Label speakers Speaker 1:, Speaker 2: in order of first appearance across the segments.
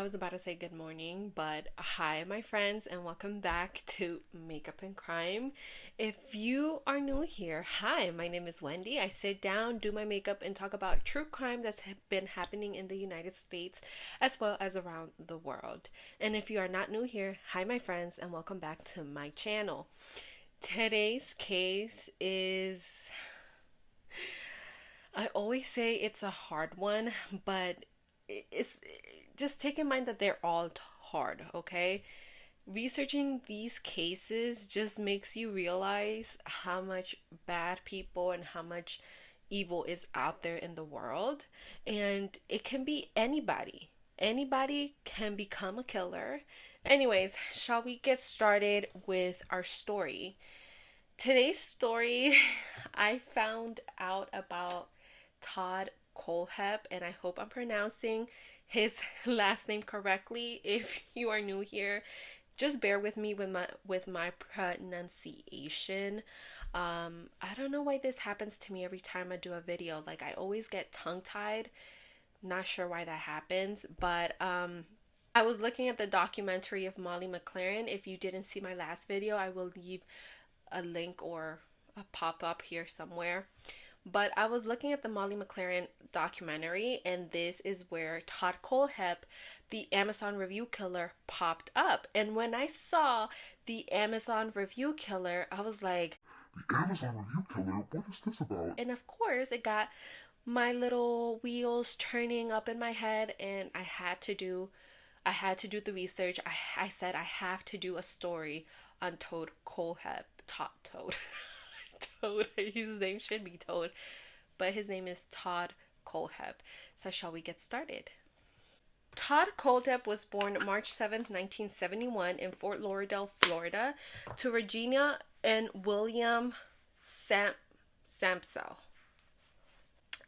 Speaker 1: was about to say good morning, but hi, my friends, and welcome back to Makeup and Crime. If you are new here, hi, my name is Wendy. I sit down, do my makeup, and talk about true crime that's been happening in the United States as well as around the world. And if you are not new here, hi, my friends, and welcome back to my channel. Today's case is, I always say it's a hard one, but it's just take in mind that they're all hard, okay? Researching these cases just makes you realize how much bad people and how much evil is out there in the world. And it can be anybody. Anybody can become a killer. Anyways, shall we get started with our story? Today's story, I found out about Todd Kohlhepp, and I hope I'm pronouncing his last name correctly. If you are new here, just bear with me with my pronunciation. I don't know why this happens to me every time I do a video. Like, I always get tongue-tied. Not sure why that happens, but I was looking at the documentary of Molly McLaren. If you didn't see my last video, I will leave a link or a pop-up here somewhere. But I was looking at the Molly McLaren documentary, and this is where Todd Kohlhepp, the Amazon review killer, popped up. And when I saw the Amazon review killer, I was like,
Speaker 2: The Amazon review killer? What is this about?
Speaker 1: and of course, it got my little wheels turning up in my head, and I had to do the research. I said I have to do a story on Todd Kohlhepp. Todd. Toad. His name should be Toad, but his name is Todd Kohlhepp. So shall we get started? Todd Kohlhepp was born March 7th, 1971 in Fort Lauderdale, Florida, to Regina and William Sampsell.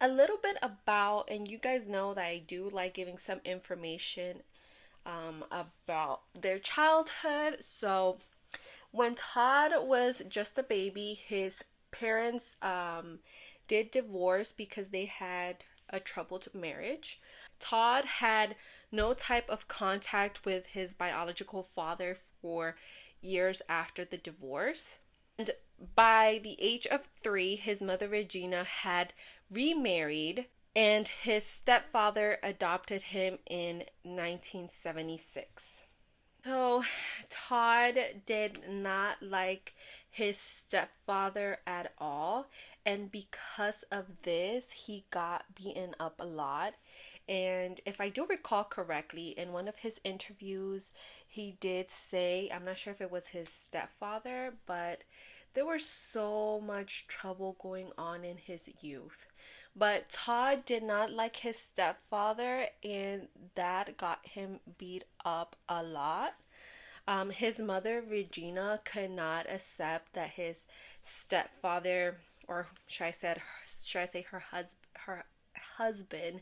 Speaker 1: A little bit about, and you guys know that I do like giving some information about their childhood. So when Todd was just a baby, his parents did divorce because they had a troubled marriage. Todd had no type of contact with his biological father for years after the divorce. And by the age of 3, his mother Regina had remarried, and his stepfather adopted him in 1976. So, Todd did not like his stepfather at all, and because of this, he got beaten up a lot. And if I do recall correctly, in one of his interviews, he did say, I'm not sure if it was his stepfather, but there was so much trouble going on in his youth. But Todd did not like his stepfather, and that got him beat up a lot. His mother, Regina, could not accept that his stepfather, or should I say her husband,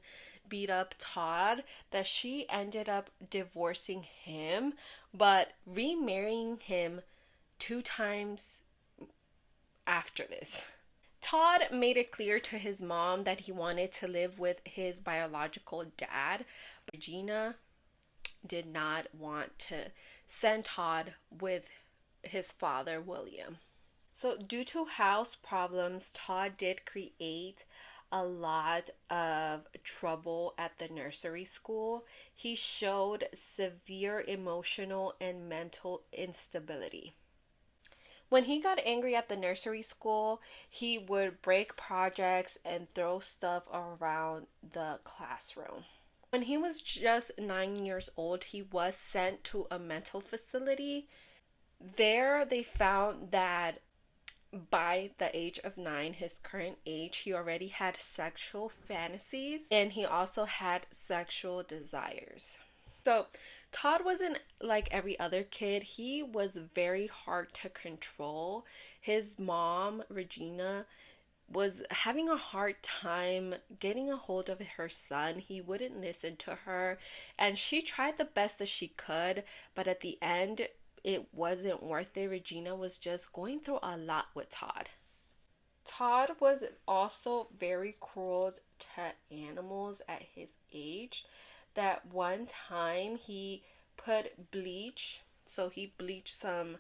Speaker 1: beat up Todd, that she ended up divorcing him, but remarrying him 2 times after this. Todd made it clear to his mom that he wanted to live with his biological dad. Regina did not want to send Todd with his father, William. So, due to house problems, Todd did create a lot of trouble at the nursery school. He showed severe emotional and mental instability. When he got angry at the nursery school, he would break projects and throw stuff around the classroom. When he was just 9 years old, he was sent to a mental facility. There, they found that by the age of 9, his current age, he already had sexual fantasies and he also had sexual desires. So, Todd wasn't like every other kid. He was very hard to control. His mom, Regina, was having a hard time getting a hold of her son. He wouldn't listen to her, and she tried the best that she could, but at the end, it wasn't worth it. Regina was just going through a lot with Todd. Todd was also very cruel to animals at his age. that one time he put bleach, so he bleached some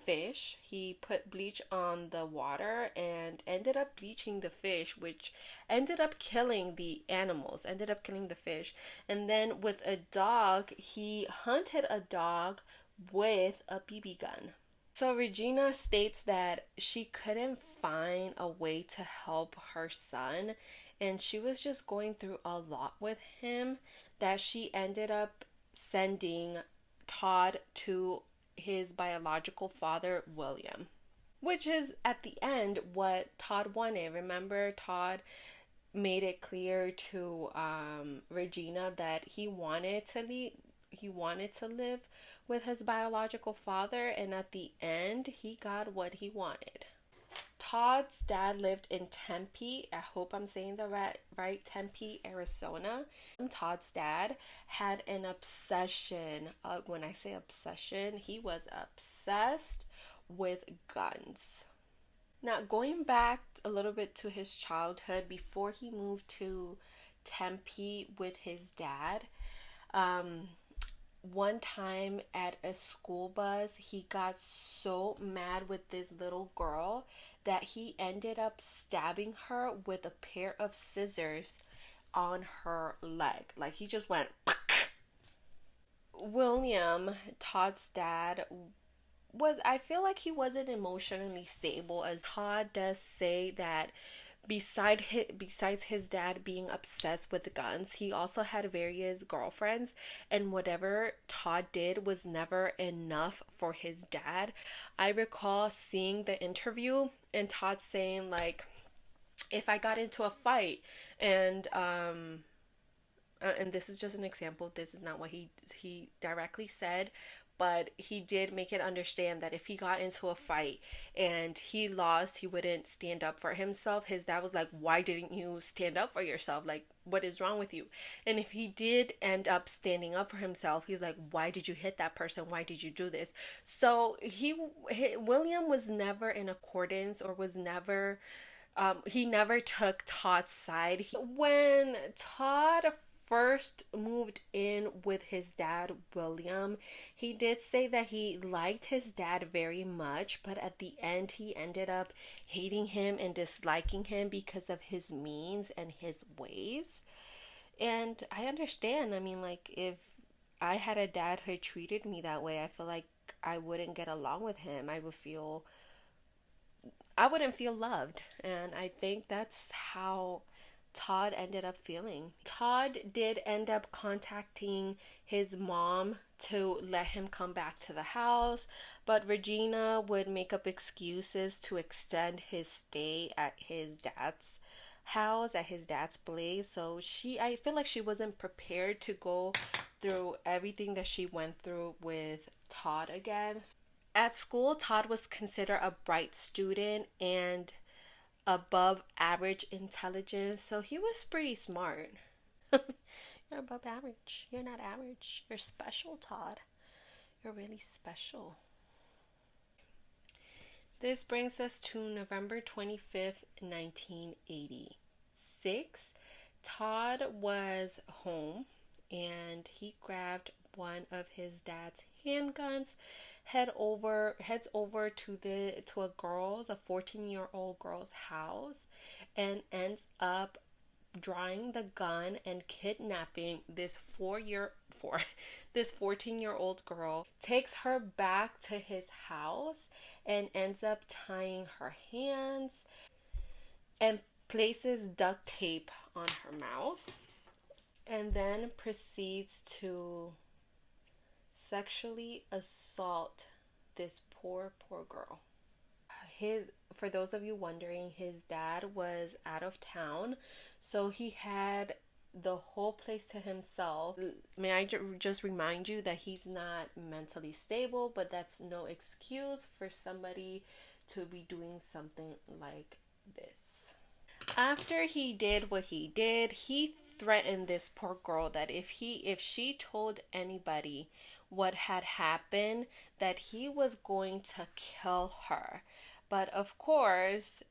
Speaker 1: fish. He put bleach on the water and ended up bleaching the fish, which ended up killing the animals, ended up killing the fish. And then with a dog, he hunted a dog with a BB gun. So Regina states that she couldn't find a way to help her son, and she was just going through a lot with him, that she ended up sending Todd to his biological father, William, which is at the end what Todd wanted. Remember, Todd made it clear to Regina that he wanted to live with his biological father, and at the end, he got what he wanted. Todd's dad lived in Tempe. I hope I'm saying the right Tempe, Arizona. Todd's dad had an obsession. When I say obsession, he was obsessed with guns. Now, going back a little bit to his childhood, before he moved to Tempe with his dad, um, one time at a school bus, he got so mad with this little girl that he ended up stabbing her with a pair of scissors on her leg. Like, he just went. William, Todd's dad, I feel like he wasn't emotionally stable, as Todd does say that besides his dad being obsessed with guns, he also had various girlfriends, and whatever Todd did was never enough for his dad. I recall seeing the interview and Todd saying, like, if I got into a fight and this is just an example, this is not what he directly said, but he did make it understand that if he got into a fight and he lost, he wouldn't stand up for himself. His dad was like, why didn't you stand up for yourself? Like, what is wrong with you? And if he did end up standing up for himself, he's like, why did you hit that person? Why did you do this? So William was never in accordance, or was never he never took Todd's side. When Todd first moved in with his dad, William, he did say that he liked his dad very much, but at the end, he ended up hating him and disliking him because of his means and his ways. And I understand. I mean, like, if I had a dad who treated me that way, I feel like I wouldn't get along with him. I wouldn't feel loved. And I think that's how Todd ended up feeling. Todd did end up contacting his mom to let him come back to the house, but Regina would make up excuses to extend his stay at his dad's house, at his dad's place. So I feel like she wasn't prepared to go through everything that she went through with Todd again. At school, Todd was considered a bright student and above average intelligence, so he was pretty smart. You're above average. You're not average. You're special, Todd. You're really special. This brings us to November 25th, 1986. Todd was home and he grabbed one of his dad's handguns, heads over to a 14-year-old girl's house, and ends up drawing the gun and kidnapping this 14-year-old girl, takes her back to his house and ends up tying her hands and places duct tape on her mouth, and then proceeds to sexually assault this poor girl. For those of you wondering, his dad was out of town, so he had the whole place to himself. May I just remind you that he's not mentally stable, but that's no excuse for somebody to be doing something like this. After he did what he did, he threatened this poor girl that if she told anybody what had happened, that he was going to kill her. But of course,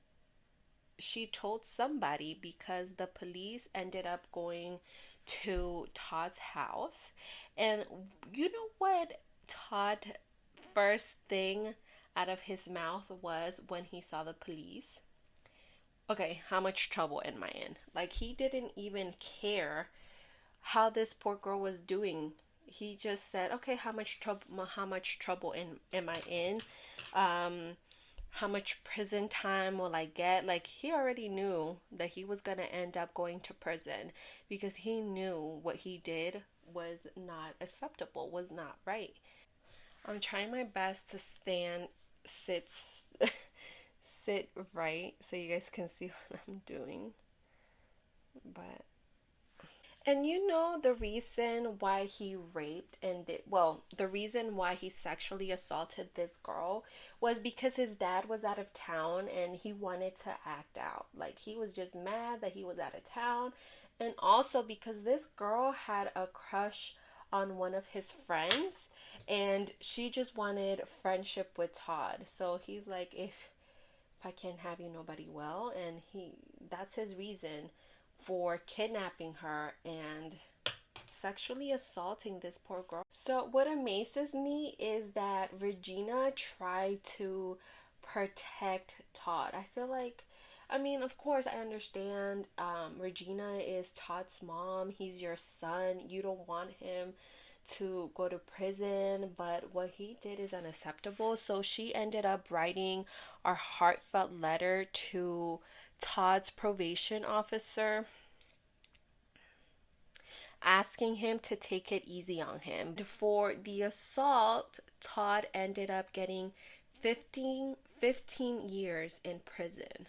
Speaker 1: she told somebody, because the police ended up going to Todd's house. And you know what Todd first thing out of his mouth was when he saw the police? Okay, how much trouble am I in? Like, he didn't even care how this poor girl was doing. He just said, "Okay, how much trouble am I in? Um, how much prison time will I get?" Like, he already knew that he was gonna end up going to prison because he knew what he did was not acceptable, was not right. I'm trying my best to sit, sit right so you guys can see what I'm doing, but and you know the reason why he raped and well, the reason why he sexually assaulted this girl was because his dad was out of town and he wanted to act out. Like, he was just mad that he was out of town, and also because this girl had a crush on one of his friends and she just wanted friendship with Todd. So he's like, if I can't have you, nobody will. And that's his reason for kidnapping her and sexually assaulting this poor girl. So what amazes me is that Regina tried to protect Todd. I feel like, I mean, of course, I understand. Regina is Todd's mom. He's your son. You don't want him to go to prison, but what he did is unacceptable. So she ended up writing a heartfelt letter to Todd's probation officer, asking him to take it easy on him. For the assault, Todd ended up getting 15 years in prison.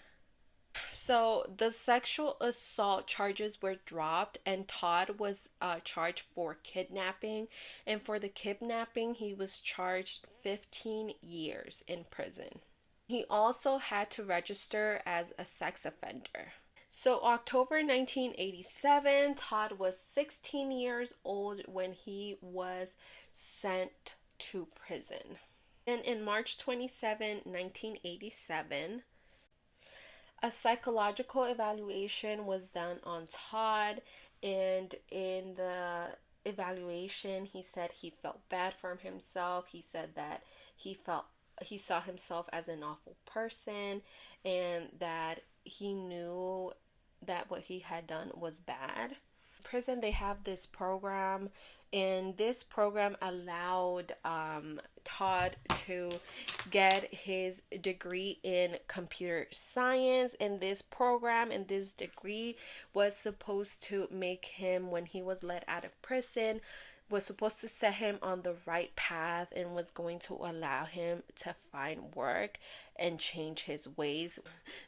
Speaker 1: So the sexual assault charges were dropped, and Todd was charged for kidnapping. And for the kidnapping, he was charged 15 years in prison. He also had to register as a sex offender. So, October 1987, Todd was 16 years old when he was sent to prison. And in March 27, 1987, a psychological evaluation was done on Todd, and in the evaluation, he said he felt bad for himself. He said that he saw himself as an awful person and that he knew that what he had done was bad. Prison, they have this program, and this program allowed Todd to get his degree in computer science. And this program and this degree was supposed to make him, when he was let out of prison, was supposed to set him on the right path and was going to allow him to find work and change his ways.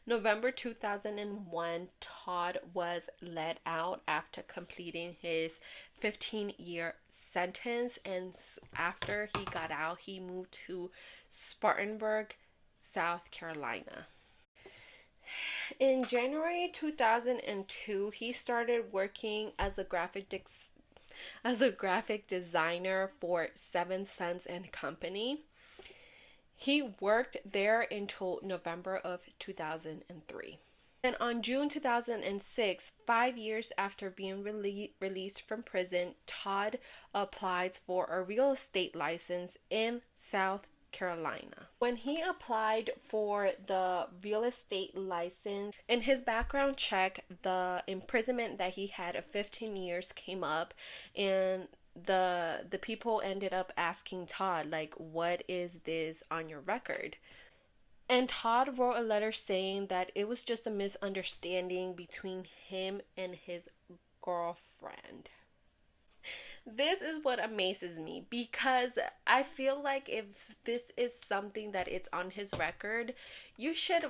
Speaker 1: November 2001, Todd was let out after completing his 15-year sentence, and after he got out, he moved to Spartanburg, South Carolina. In January 2002, he started working as a graphic designer for Seven Sons and Company. He worked there until November of 2003. And on June 2006, 5 years after being released from prison, Todd applied for a real estate license in South Carolina. When he applied for the real estate license, in his background check, the imprisonment that he had of 15 years came up, and the people ended up asking Todd, like, what is this on your record? And Todd wrote a letter saying that it was just a misunderstanding between him and his girlfriend. This is what amazes me, because I feel like if this is something that it's on his record, you should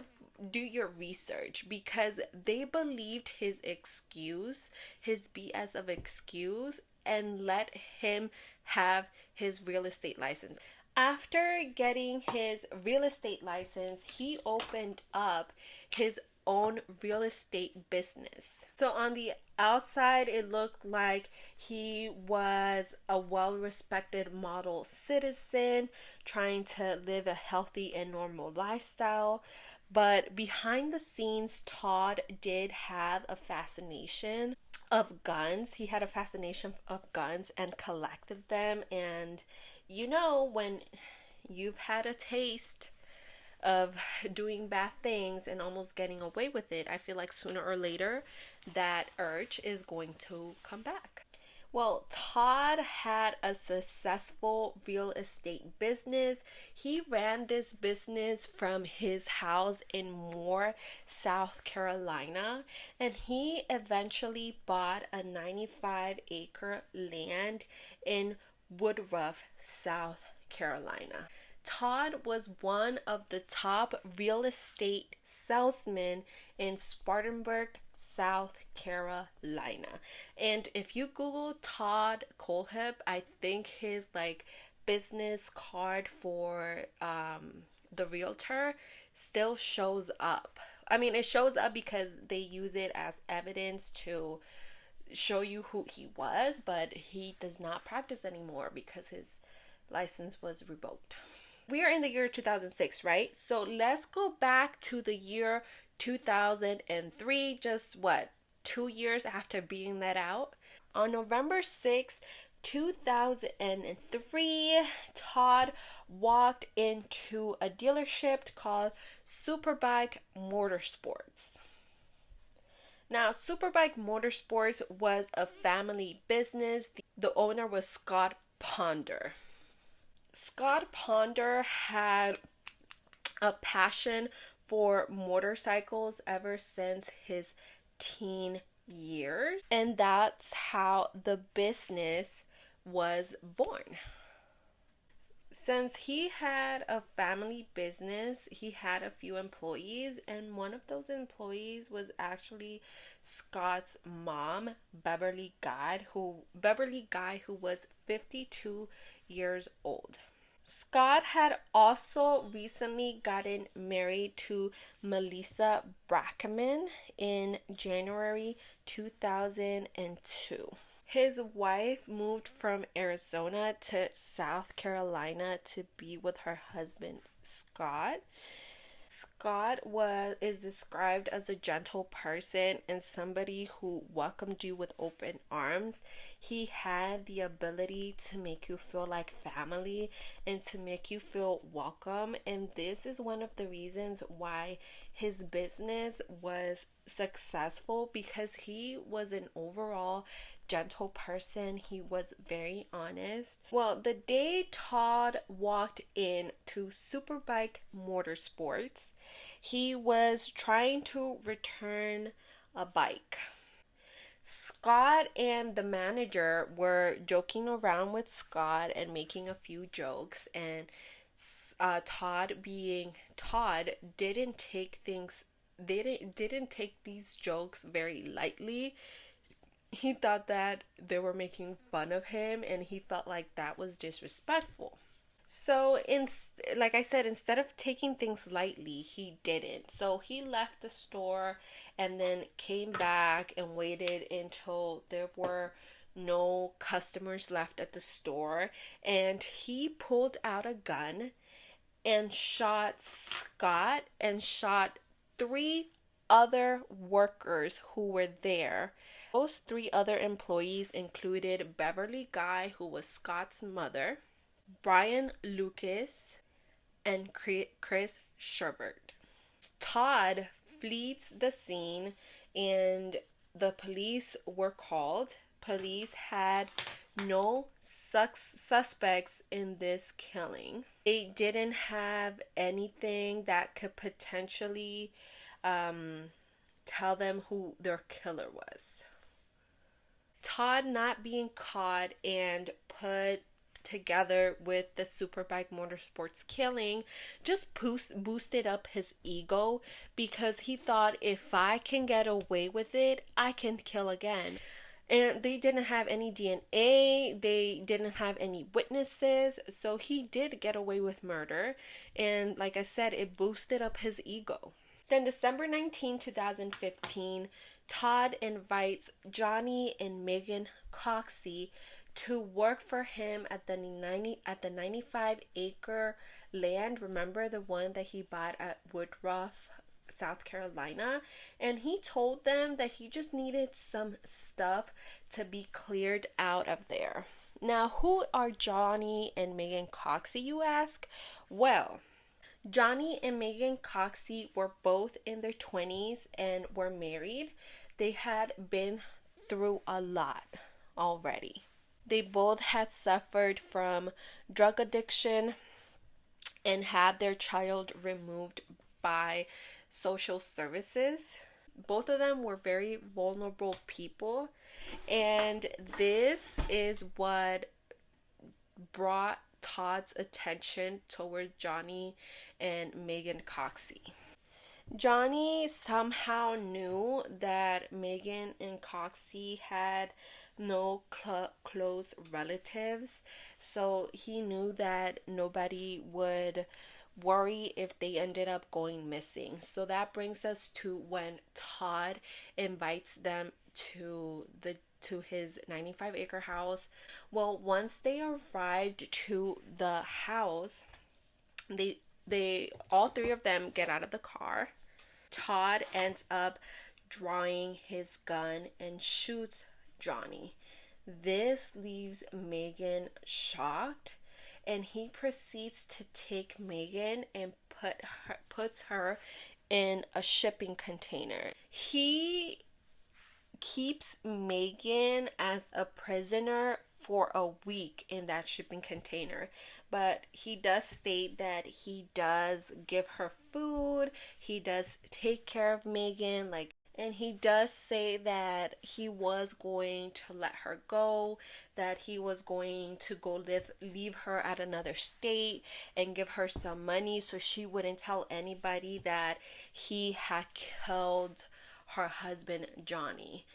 Speaker 1: do your research, because they believed his excuse, his BS of excuse, and let him have his real estate license. After getting his real estate license, he opened up his own real estate business. So on the outside, it looked like he was a well-respected model citizen trying to live a healthy and normal lifestyle. But behind the scenes, Todd did have a fascination of guns. He had a fascination of guns and collected them. And you know, when you've had a taste of doing bad things and almost getting away with it, I feel like sooner or later that urge is going to come back. Well, Todd had a successful real estate business. He ran this business from his house in Moore, South Carolina, and he eventually bought a 95-acre land in Woodruff, South Carolina. Todd was one of the top real estate salesmen in Spartanburg, South Carolina. And if you Google Todd Kohlhepp, I think his like business card for the Realtor still shows up. I mean, it shows up because they use it as evidence to show you who he was, but he does not practice anymore because his license was revoked. We are in the year 2006, right? So let's go back to the year 2003, just what, 2 years after being let out? On November 6th, 2003, Todd walked into a dealership called Superbike Motorsports. Now, Superbike Motorsports was a family business. The owner was Scott Ponder. Scott Ponder had a passion for motorcycles ever since his teen years, and that's how the business was born. Since he had a family business, he had a few employees, and one of those employees was actually Scott's mom, Beverly Guy, who was 52 years old. Scott had also recently gotten married to Melissa Brackman in January 2002. His wife moved from Arizona to South Carolina to be with her husband, Scott. Scott is described as a gentle person and somebody who welcomed you with open arms. He had the ability to make you feel like family and to make you feel welcome, and this is one of the reasons why his business was successful, because he was an overall gentle person. He was very honest. Well, the day Todd walked in to Superbike Motorsports, he was trying to return a bike. Scott and the manager were joking around with Scott and making a few jokes, and Todd, being Todd, didn't take these jokes very lightly. He thought that they were making fun of him, and he felt like that was disrespectful. So, like I said, instead of taking things lightly, he didn't. So he left the store and then came back and waited until there were no customers left at the store, and he pulled out a gun and shot Scott and shot three other workers who were there. Those three other employees included Beverly Guy, who was Scott's mother, Brian Lucas, and Chris Sherbert. Todd flees the scene and the police were called. Police had no suspects in this killing. They didn't have anything that could potentially tell them who their killer was. Todd not being caught and put together with the Superbike Motorsports killing just boosted up his ego, because he thought, if I can get away with it, I can kill again. And they didn't have any DNA, they didn't have any witnesses, so he did get away with murder. And like I said, it boosted up his ego. Then December 19, 2015, Todd invites Johnny and Megan Coxey to work for him at the 95-acre land. Remember the one that he bought at Woodruff South Carolina, and he told them that he just needed some stuff to be cleared out of there. Now, who are Johnny and Megan Coxey, you ask? Well, Johnny and Megan Coxey were both in their 20s and were married. They had been through a lot already. They both had suffered from drug addiction and had their child removed by social services. Both of them were very vulnerable people, and this is what brought Todd's attention towards Johnny and Megan Coxey. Johnny somehow knew that Megan and Coxey had no close relatives, so he knew that nobody would worry if they ended up going missing. So that brings us to when Todd invites them to his 95-acre house. Well, once they arrived to the house, they all three of them get out of the car. Todd ends up drawing his gun and shoots Johnny. This leaves Megan shocked, and he proceeds to take Megan and puts her in a shipping container. He keeps Megan as a prisoner for a week in that shipping container. But he does state that he does give her food, he does take care of Megan, and he does say that he was going to let her go, that he was going to go leave her at another state and give her some money so she wouldn't tell anybody that he had killed her husband Johnny.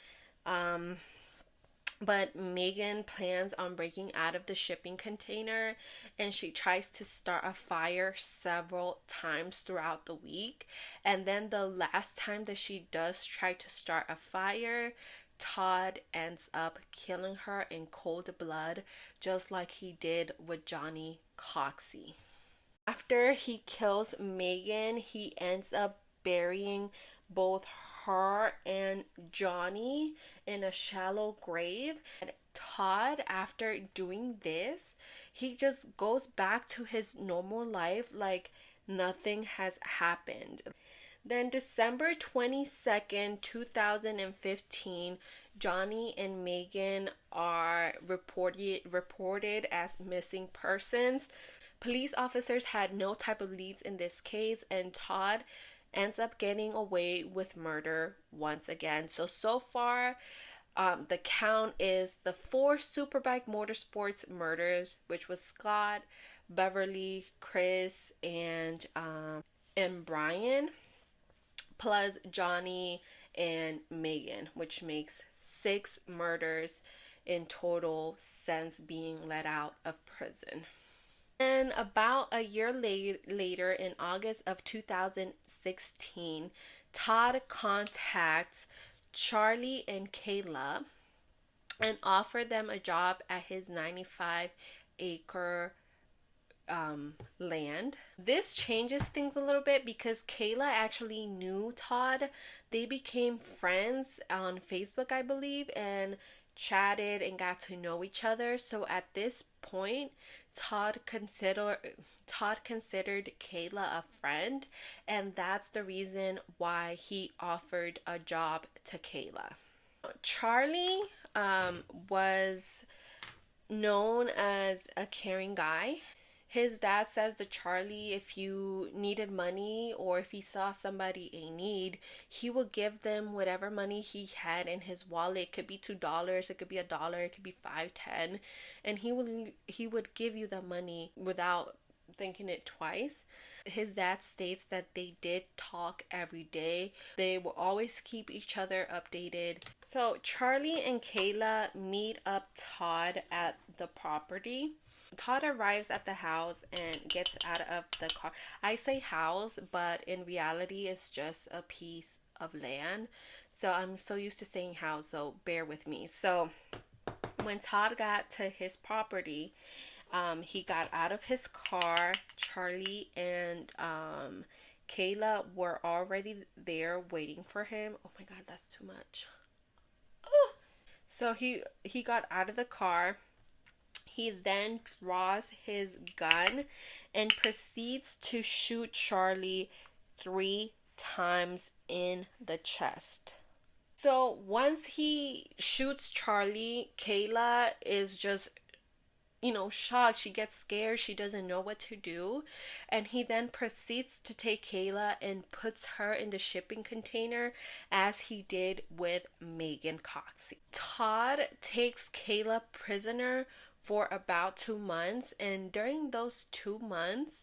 Speaker 1: But Megan plans on breaking out of the shipping container, and she tries to start a fire several times throughout the week. And then the last time that she does try to start a fire, Todd ends up killing her in cold blood, just like he did with Johnny Coxey. After he kills Megan, he ends up burying both her and Johnny in a shallow grave. And Todd, after doing this, he just goes back to his normal life like nothing has happened. Then December 22nd, 2015, Johnny and Megan are reported as missing persons. Police officers had no type of leads in this case, and Todd ends up getting away with murder once again. So far, the count is the 4 Superbike Motorsports murders, which was Scott, Beverly, Chris, and Brian, plus Johnny and Megan, which makes 6 murders in total since being let out of prison. And about a year later, in August of 2016, Todd contacts Charlie and Kayla and offered them a job at his 95-acre land. This changes things a little bit because Kayla actually knew Todd. They became friends on Facebook, I believe, and chatted and got to know each other. So at this point, Todd considered Kayla a friend, and that's the reason why he offered a job to Kayla. Charlie was known as a caring guy. His dad says to Charlie, if you needed money or if he saw somebody in need, he would give them whatever money he had in his wallet. It could be $2, it could be $1, it could be 5, 10, and he would give you the money without thinking it twice. His dad states that they did talk every day. They will always keep each other updated. So Charlie and Kayla meet up Todd at the property. Todd arrives at the house and gets out of the car. I say house, but in reality it's just a piece of land. So I'm so used to saying house, so bear with me. So when Todd got to his property, he got out of his car. Charlie and Kayla were already there waiting for him. Oh my god, that's too much. So he got out of the car. He then draws his gun and proceeds to shoot Charlie 3 times in the chest. So once he shoots Charlie, Kayla is just, shocked. She gets scared. She doesn't know what to do. And he then proceeds to take Kayla and puts her in the shipping container as he did with Megan Cox. Todd takes Kayla prisoner for about 2 months, and during those 2 months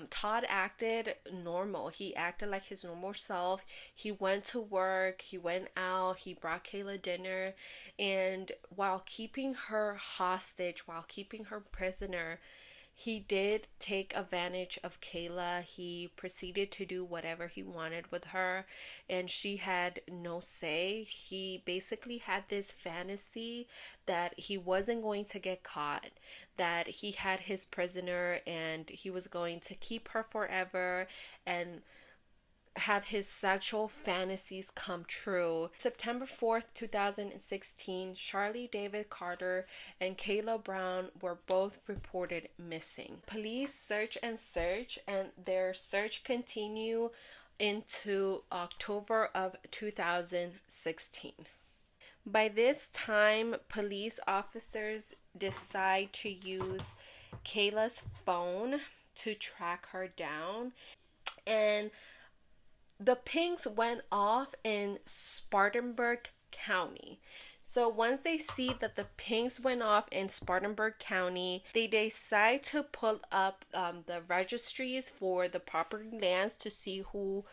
Speaker 1: Todd acted normal. He acted like his normal self. He went to work, he went out, he brought Kayla dinner, and while keeping her hostage, while keeping her prisoner, he did take advantage of Kayla. He proceeded to do whatever he wanted with her, and she had no say. He basically had this fantasy that he wasn't going to get caught, that he had his prisoner and he was going to keep her forever and have his sexual fantasies come true. September 4th, 2016, Charlie David Carter and Kayla Brown were both reported missing. Police search, and their search continue into October of 2016. By this time, police officers decide to use Kayla's phone to track her down, and the pings went off in Spartanburg County. So once they see that the pings went off in Spartanburg County, they decide to pull up the registries for the property lands to see who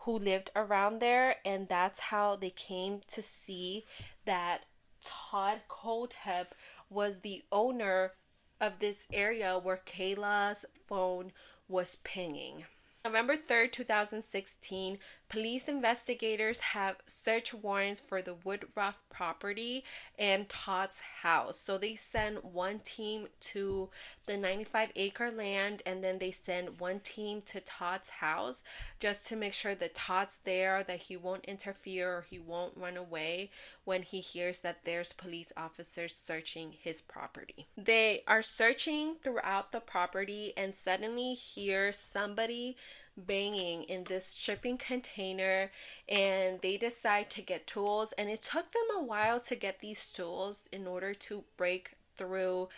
Speaker 1: lived around there, and that's how they came to see that Todd Kohlhepp was the owner of this area where Kayla's phone was pinging. November 3rd, 2016, police investigators have search warrants for the Woodruff property and Todd's house. So they send one team to the 95-acre land, and then they send one team to Todd's house just to make sure that Todd's there, that he won't interfere or he won't run away when he hears that there's police officers searching his property. They are searching throughout the property and suddenly hear somebody banging in this shipping container, and they decide to get tools, and it took them a while to get these tools in order to break through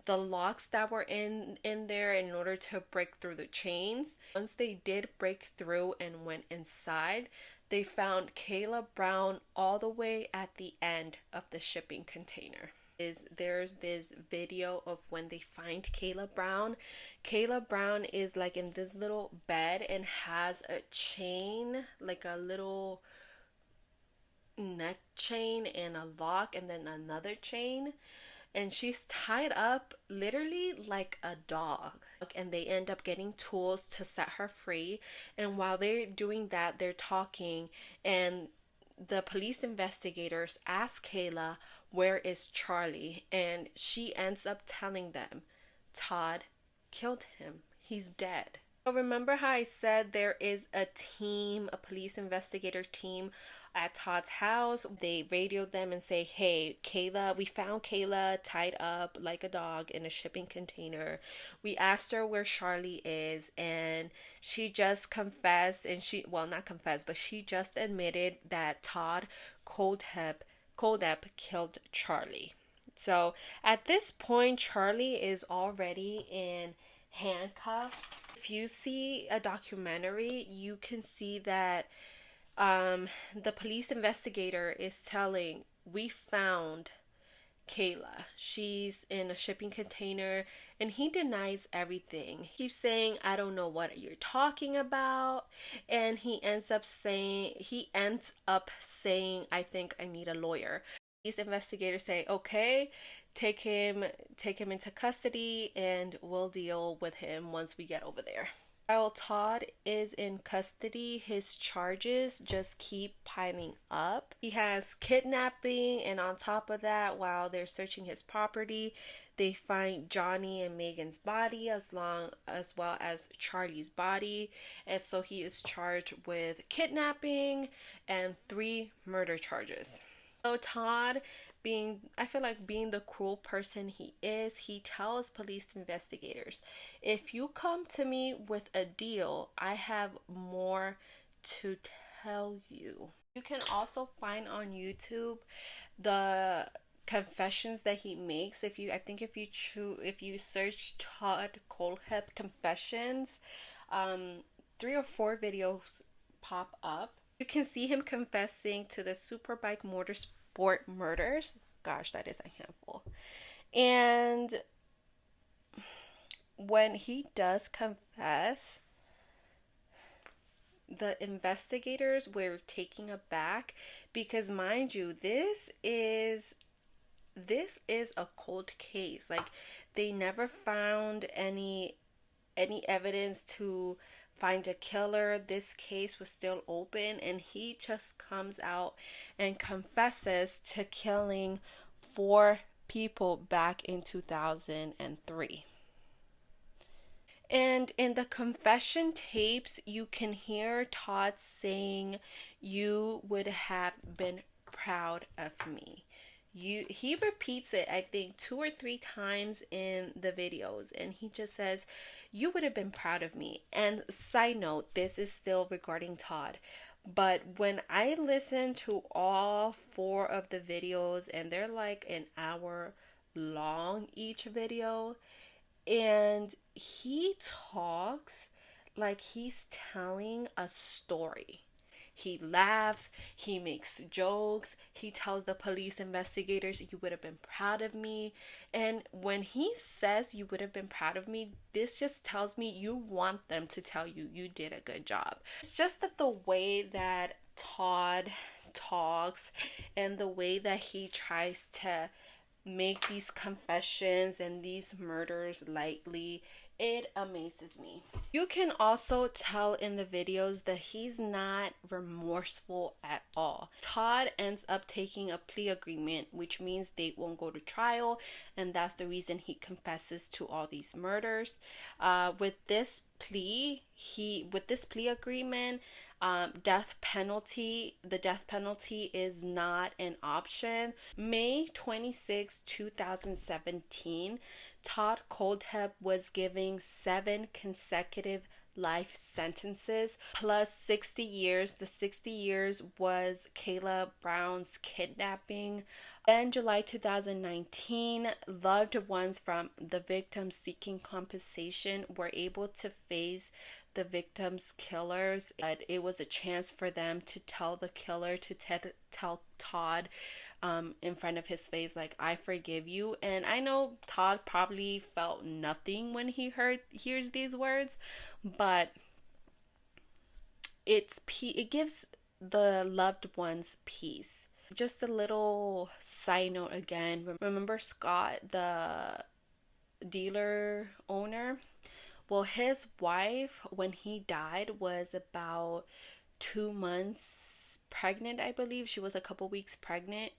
Speaker 1: the locks that were in there, in order to break through the chains. Once they did break through and went inside, they found Kayla Brown all the way at the end of the shipping container. There's this video of when they find Kayla Brown. Kayla Brown is like in this little bed and has a chain, like a little neck chain and a lock, and then another chain, and she's tied up literally like a dog. And they end up getting tools to set her free, and while they're doing that, they're talking, and the police investigators ask Kayla, "Where is Charlie?" And she ends up telling them, "Todd killed him. He's dead." So remember how I said there is a team, a police investigator team at Todd's house? They radioed them and say, "Hey, Kayla, we found Kayla tied up like a dog in a shipping container. We asked her where Charlie is, and she just confessed, and not confessed, but she just admitted that Todd Kohlhepp killed Charlie." So at this point, Charlie is already in handcuffs. If you see a documentary, you can see that the police investigator is telling, "We found Kayla. She's in a shipping container," and he denies everything. He keeps saying, "I don't know what you're talking about," and he ends up saying, "I think I need a lawyer." These investigators say, "Okay, take him into custody, and we'll deal with him once we get over there." While Todd is in custody, his charges just keep piling up. He has kidnapping, and on top of that, while they're searching his property, They find Johnny and Megan's body as well as Charlie's body, and so he is charged with kidnapping and 3 murder charges. So Todd, being I feel like being the cruel person he is, he tells police investigators, "If you come to me with a deal, I have more to tell you." You can also find on YouTube the confessions that he makes. If you search Todd Kohlhepp confessions, um 3 or 4 videos pop up. You can see him confessing to the Superbike Motorsport murders. Gosh, that is a handful. And when he does confess, the investigators were taken aback because, mind you, this is a cold case. Like, they never found any evidence to find a killer. This case was still open, and he just comes out and confesses to killing 4 people back in 2003. And in the confession tapes, you can hear Todd saying, "You would have been proud of me." He repeats it, I think, 2 or 3 times in the videos, and he just says, "You would have been proud of me." And side note, this is still regarding Todd. But when I listen to all 4 of the videos, and they're like an hour long each video, and he talks like he's telling a story. He laughs, he makes jokes, he tells the police investigators, "You would have been proud of me." And when he says, "You would have been proud of me," this just tells me you want them to tell you you did a good job. It's just that the way that Todd talks and the way that he tries to make these confessions and these murders lightly, it amazes me. You can also tell in the videos that he's not remorseful at all. Todd ends up taking a plea agreement, which means they won't go to trial, and that's the reason he confesses to all these murders. With this plea agreement, the death penalty is not an option. May 26, 2017, Todd Kohlhepp was giving 7 consecutive life sentences plus 60 years. The 60 years was Kayla Brown's kidnapping. In July 2019, loved ones from the victims seeking compensation were able to face the victims' killers. It was a chance for them to tell the killer to tell Todd in front of his face, like, "I forgive you." And I know Todd probably felt nothing when he hears these words, but it gives the loved ones peace. Just a little side note again. Remember Scott, the dealer owner? Well, his wife, when he died, was about 2 months pregnant, I believe. She was a couple weeks pregnant,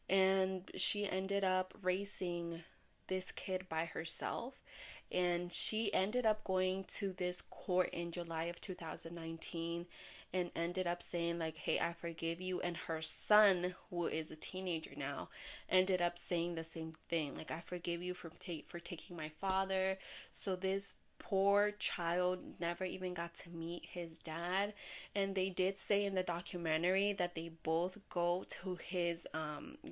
Speaker 1: and she ended up raising this kid by herself. And she ended up going to this court in July of 2019 and ended up saying, like, "Hey, I forgive you." And her son, who is a teenager now, ended up saying the same thing, like, "I forgive you for taking my father." So this poor child never even got to meet his dad. And they did say in the documentary that they both go to his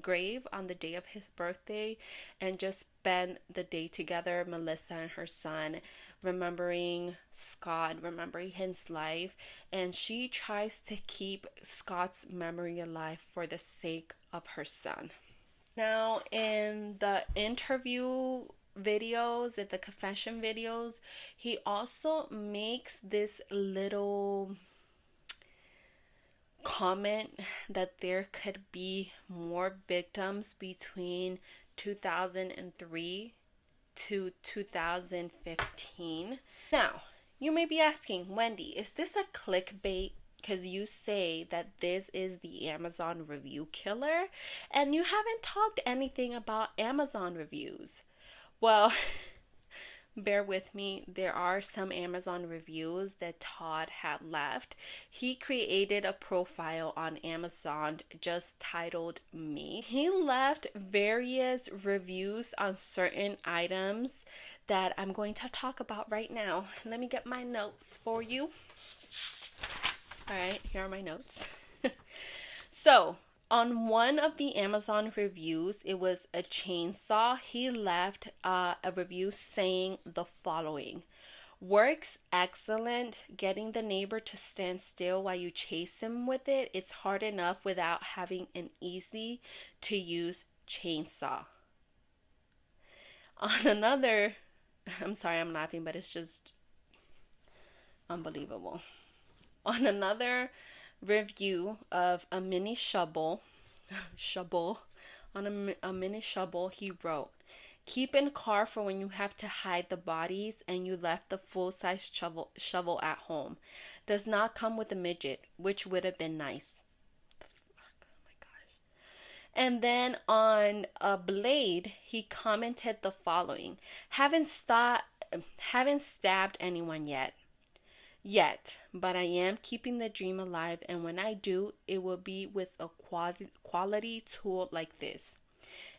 Speaker 1: grave on the day of his birthday and just spend the day together, Melissa and her son, remembering Scott, remembering his life. And she tries to keep Scott's memory alive for the sake of her son. Now, in the interview videos, at the confession videos, he also makes this little comment that there could be more victims between 2003 to 2015. Now, you may be asking, "Wendy, is this a clickbait? Because you say that this is the Amazon review killer, and you haven't talked anything about Amazon reviews." Well, bear with me. There are some Amazon reviews that Todd had left. He created a profile on Amazon just titled Me. He left various reviews on certain items that I'm going to talk about right now. Let me get my notes for you. All right, here are my notes. So, on one of the Amazon reviews, it was a chainsaw. He left a review saying the following: works excellent. Getting the neighbor to stand still while you chase him with it. It's hard enough without having an easy to use chainsaw. On another, I'm sorry I'm laughing, but it's just unbelievable. On another review of a mini shovel, on a mini shovel, he wrote, keep in car for when you have to hide the bodies and you left the full-size shovel at home. Does not come with a midget, which would have been nice. Oh my gosh. And then on a blade, he commented the following: haven't stabbed anyone yet, but I am keeping the dream alive, and when I do, it will be with a quality tool like this.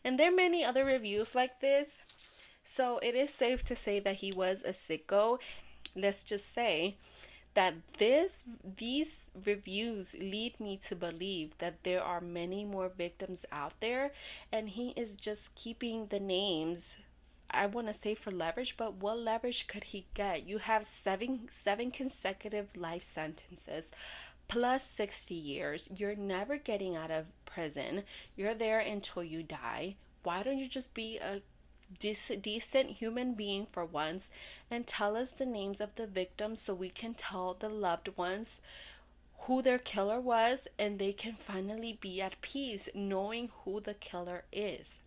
Speaker 1: And there are many other reviews like this, so it is safe to say that he was a sicko. Let's just say that these reviews lead me to believe that there are many more victims out there, and he is just keeping the names, I want to say, for leverage. But what leverage could he get? You have seven consecutive life sentences plus 60 years. You're never getting out of prison. You're there until you die. Why don't you just be a decent human being for once and tell us the names of the victims so we can tell the loved ones who their killer was, and they can finally be at peace knowing who the killer is.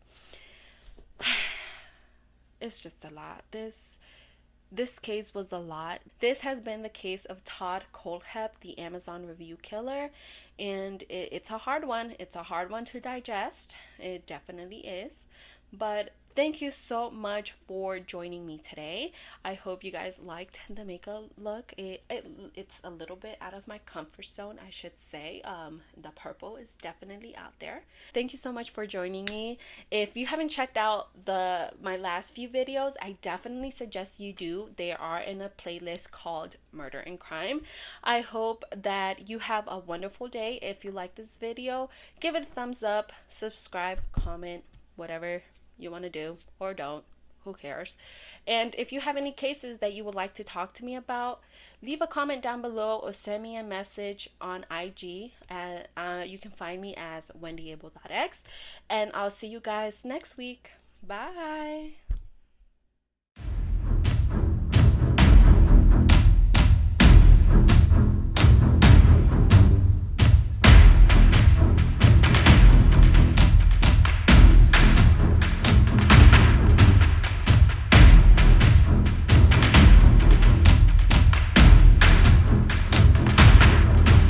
Speaker 1: It's just a lot. This case was a lot. This has been the case of Todd Kohlhepp, the Amazon review killer, and it's a hard one. It's a hard one to digest. It definitely is. But thank you so much for joining me today. I hope you guys liked the makeup look. It's a little bit out of my comfort zone, I should say. The purple is definitely out there. Thank you so much for joining me. If you haven't checked out my last few videos, I definitely suggest you do. They are in a playlist called Murder and Crime. I hope that you have a wonderful day. If you like this video, give it a thumbs up, subscribe, comment, whatever you want to do, or don't, who cares. And if you have any cases that you would like to talk to me about, leave a comment down below or send me a message on IG. You can find me as wendyable.x, and I'll see you guys next week. Bye.